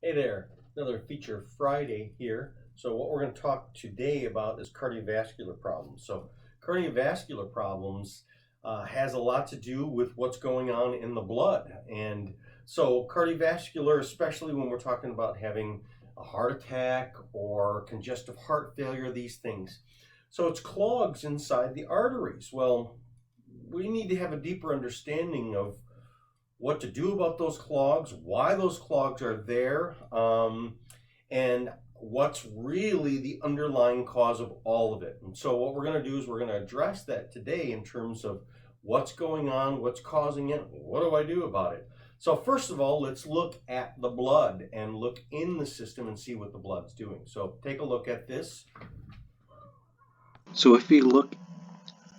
Hey there, another Feature Friday here. So what we're going to talk today about is cardiovascular problems. So cardiovascular problems has a lot to do with what's going on in the blood. And so cardiovascular, especially when we're talking about having a heart attack or congestive heart failure, these things. So it's clogs inside the arteries. Well, we need to have a deeper understanding of what to do about those clogs, why those clogs are there, and what's really the underlying cause of all of it. And so, what we're going to do is we're going to address that today in terms of what's going on, what's causing it, what do I do about it. So, first of all, let's look at the blood and look in the system and see what the blood's doing. So, take a look at this. So if we look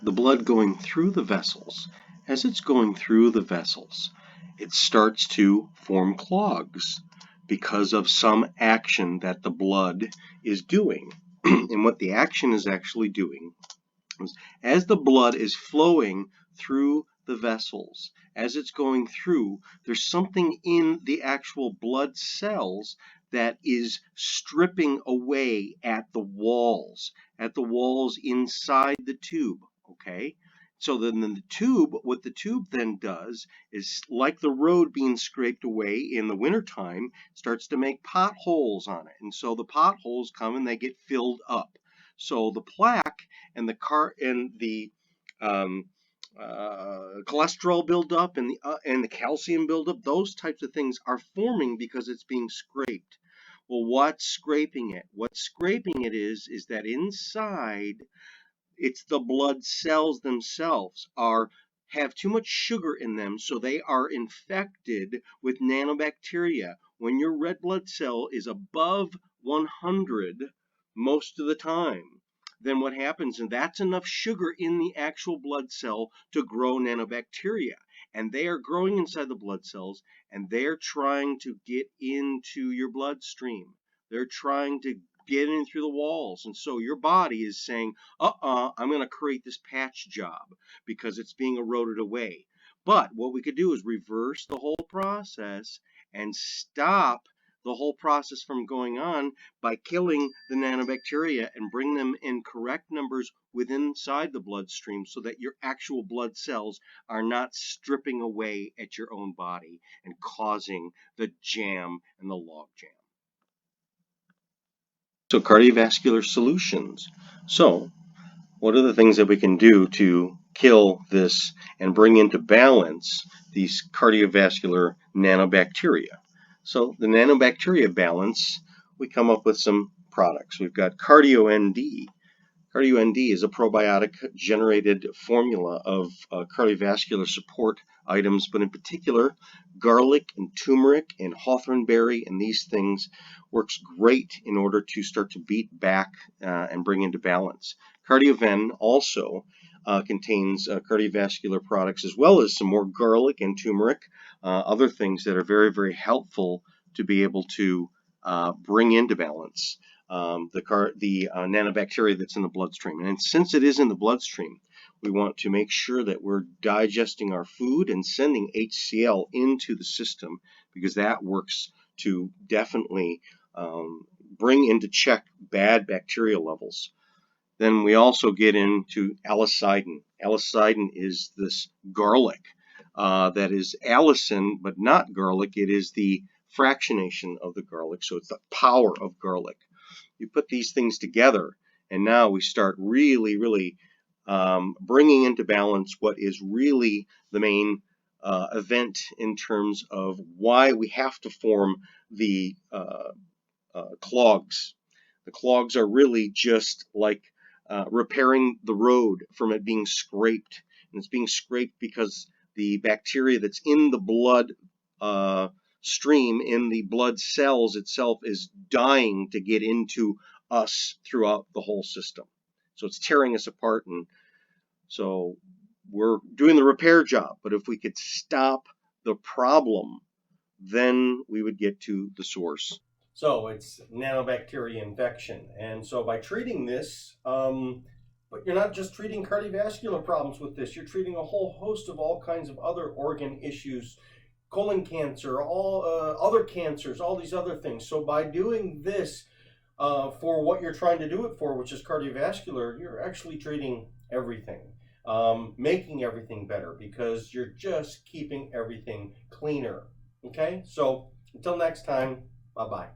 the blood going through the vessels, as it's going through the vessels, it starts to form clogs because of some action that the blood is doing. And what the action is actually doing is as the blood is flowing through the vessels, as it's going through, there's something in the actual blood cells that is stripping away at the walls inside the tube, okay? So then the tube, what the tube then does is, like the road being scraped away in the wintertime, starts to make potholes on it. And so the potholes come and they get filled up. So the plaque and the um, cholesterol buildup and the calcium buildup, those types of things are forming because it's being scraped. Well, what's scraping it? What's scraping it is that inside, it's the blood cells themselves are have too much sugar in them, so they are infected with nanobacteria. When your red blood cell is above 100 most of the time, then what happens, and that's enough sugar in the actual blood cell to grow nanobacteria. And they are growing inside the blood cells, and they're trying to get into your bloodstream. They're trying to get in through the walls. And so your body is saying, I'm going to create this patch job because it's being eroded away. But what we could do is reverse the whole process and stop the whole process from going on by killing the nanobacteria and bring them in correct numbers within inside the bloodstream so that your actual blood cells are not stripping away at your own body and causing the jam and the log jam. So cardiovascular solutions. So what are the things that we can do to kill this and bring into balance these cardiovascular nanobacteria? So the nanobacteria balance, we come up with some products. We've got CardioND. CardioND is a probiotic generated formula of cardiovascular support items, but in particular, garlic and turmeric and hawthorn berry and these things works great in order to start to beat back and bring into balance. CardioVen also contains cardiovascular products as well as some more garlic and turmeric, other things that are very, very helpful to be able to bring into balance the nanobacteria that's in the bloodstream. And since it is in the bloodstream, we want to make sure that we're digesting our food and sending HCl into the system because that works to definitely bring into check bad bacterial levels. Then we also get into allicidin. Allicidin is this garlic that is allicin, but not garlic. It is the fractionation of the garlic, so it's the power of garlic. You put these things together, and now we start really, really bringing into balance what is really the main event in terms of why we have to form the clogs. The clogs are really just like repairing the road from it being scraped. And it's being scraped because the bacteria that's in the blood stream, in the blood cells itself, is dying to get into us throughout the whole system. So it's tearing us apart. And so we're doing the repair job. But if we could stop the problem, then we would get to the source. So it's nanobacteria infection. And so by treating this, but you're not just treating cardiovascular problems with this, you're treating a whole host of all kinds of other organ issues colon cancer, all other cancers, all these other things. So by doing this for what you're trying to do it for, which is cardiovascular, you're actually treating everything, making everything better, because you're just keeping everything cleaner. Okay, so until next time, bye-bye.